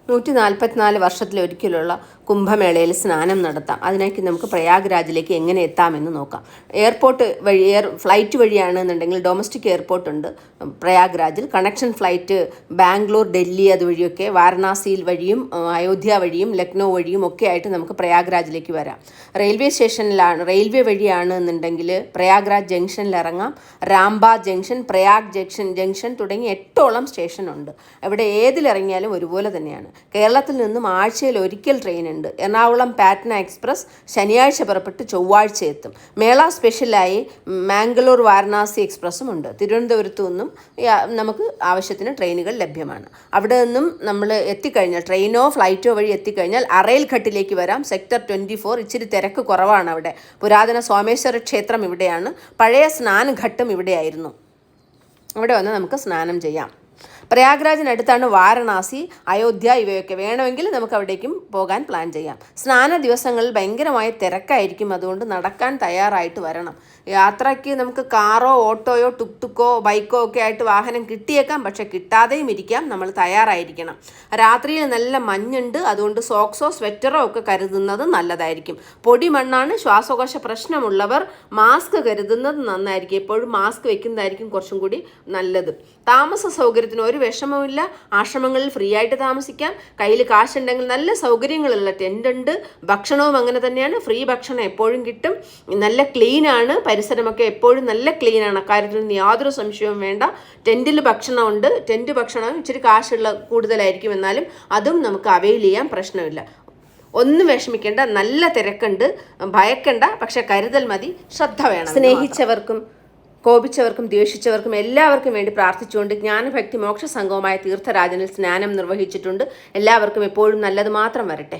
144 വർഷത്തിലൊരിക്കലുള്ള കുംഭമേളയിൽ സ്നാനം നടത്താം. അതിനായിട്ട് നമുക്ക് പ്രയാഗ്രാജിലേക്ക് എങ്ങനെ എത്താമെന്ന് നോക്കാം. എയർപോർട്ട് വഴി ഫ്ലൈറ്റ് വഴിയാണെന്നുണ്ടെങ്കിൽ ഡൊമസ്റ്റിക് എയർപോർട്ട് ഉണ്ട് പ്രയാഗ്രാജിൽ. കണക്ഷൻ ഫ്ലൈറ്റ് ബാംഗ്ലൂർ, ഡൽഹി അതുവഴിയൊക്കെ, വാരണാസിയിൽ വഴിയും അയോധ്യ വഴിയും ലക്നൗ വഴിയും ഒക്കെ ആയിട്ട് നമുക്ക് പ്രയാഗ്രാജിലേക്ക് വരാം. റെയിൽവേ വഴിയാണെന്നുണ്ടെങ്കിൽ പ്രയാഗ്രാജ് ജംഗ്ഷനിൽ ഇറങ്ങാം. രാംബാഗ് ജംഗ്ഷൻ, പ്രയാഗ് ജംഗ്ഷൻ തുടങ്ങി 8ഓളം സ്റ്റേഷനുണ്ട്. ഇവിടെ ഏതിലിറങ്ങിയാലും ഒരുപോലെ തന്നെയാണ്. കേരളത്തിൽ നിന്നും ആഴ്ചയിൽ ഒരിക്കൽ ട്രെയിൻ ഉണ്ട്. എറണാകുളം പാറ്റ്ന എക്സ്പ്രസ് ശനിയാഴ്ച പുറപ്പെട്ട് ചൊവ്വാഴ്ച എത്തും. മേള സ്പെഷ്യലായി മാംഗ്ലൂർ വാരണാസി എക്സ്പ്രസ്സും ഉണ്ട്. തിരുവനന്തപുരത്തു നിന്നും നമുക്ക് ആവശ്യത്തിന് ട്രെയിനുകൾ ലഭ്യമാണ്. അവിടെ നിന്നും നമ്മൾ എത്തിക്കഴിഞ്ഞാൽ ട്രെയിനോ ഫ്ലൈറ്റോ വഴി എത്തിക്കഴിഞ്ഞാൽ അറേൽ ഘട്ടിലേക്ക് വരാം. സെക്ടർ 24 ഇച്ചിരി തിരക്ക് കുറവാണ്. അവിടെ പുരാതന സോമേശ്വര ക്ഷേത്രം ഇവിടെയാണ്. പഴയ സ്നാനഘട്ടും ഇവിടെയായിരുന്നു. അവിടെ വന്ന് നമുക്ക് സ്നാനം ചെയ്യാം. പ്രയാഗ്രാജിനടുത്താണ് വാരണാസി, അയോധ്യ ഇവയൊക്കെ. വേണമെങ്കിൽ നമുക്ക് അവിടേക്കും പോകാൻ പ്ലാൻ ചെയ്യാം. സ്നാന ദിവസങ്ങളിൽ ഭയങ്കരമായ തിരക്കായിരിക്കും. അതുകൊണ്ട് നടക്കാൻ തയ്യാറായിട്ട് വരണം. യാത്രയ്ക്ക് നമുക്ക് കാറോ ഓട്ടോയോ ടുക്ടുക്കോ ബൈക്കോ ഒക്കെ ആയിട്ട് വാഹനം കിട്ടിയേക്കാം. പക്ഷെ കിട്ടാതെയും ഇരിക്കാം. നമ്മൾ തയ്യാറായിരിക്കണം. രാത്രിയിൽ നല്ല മഞ്ഞുണ്ട്. അതുകൊണ്ട് സോക്സോ സ്വെറ്ററോ ഒക്കെ കരുതുന്നത് നല്ലതായിരിക്കും. പൊടി മണ്ണാണ്. ശ്വാസകോശ പ്രശ്നമുള്ളവർ മാസ്ക് കരുതുന്നത് നന്നായിരിക്കും. എപ്പോഴും മാസ്ക് വെക്കുന്നതായിരിക്കും കുറച്ചും കൂടി നല്ലത്. താമസ സൗകര്യത്തിന് ഒരു വിഷമവുമില്ല. ആശ്രമങ്ങളിൽ ഫ്രീ ആയിട്ട് താമസിക്കാം. കയ്യിൽ കാശുണ്ടെങ്കിൽ നല്ല സൗകര്യങ്ങളുള്ള ടെൻ്റ് ഉണ്ട്. ഭക്ഷണവും അങ്ങനെ തന്നെയാണ്. ഫ്രീ ഭക്ഷണം എപ്പോഴും കിട്ടും. നല്ല ക്ലീനാണ്. പരിസരമൊക്കെ എപ്പോഴും നല്ല ക്ലീനാണ്. അക്കാര്യത്തിൽ യാതൊരു സംശയവും വേണ്ട. ടെൻറ്റിൽ ഭക്ഷണമുണ്ട്. ടെൻറ്റ് ഭക്ഷണം ഇച്ചിരി കാശുള്ള കൂടുതലായിരിക്കും. എന്നാലും അതും നമുക്ക് അവൈൽ ചെയ്യാൻ പ്രശ്നമില്ല. ഒന്നും വിഷമിക്കേണ്ട. നല്ല തിരക്കുണ്ട്. ഭയക്കണ്ട. പക്ഷെ കരുതൽ മതി. ശ്രദ്ധ വേണം. സ്നേഹിച്ചവർക്കും കോപിച്ചവർക്കും ദ്വേഷിച്ചവർക്കും എല്ലാവർക്കും വേണ്ടി പ്രാർത്ഥിച്ചുകൊണ്ട് ജ്ഞാനഭക്തി മോക്ഷ സംഘവുമായ തീർത്ഥരാജനിൽ സ്നാനം നിർവഹിച്ചിട്ടുണ്ട്. എല്ലാവർക്കും എപ്പോഴും നല്ലത് മാത്രം വരട്ടെ.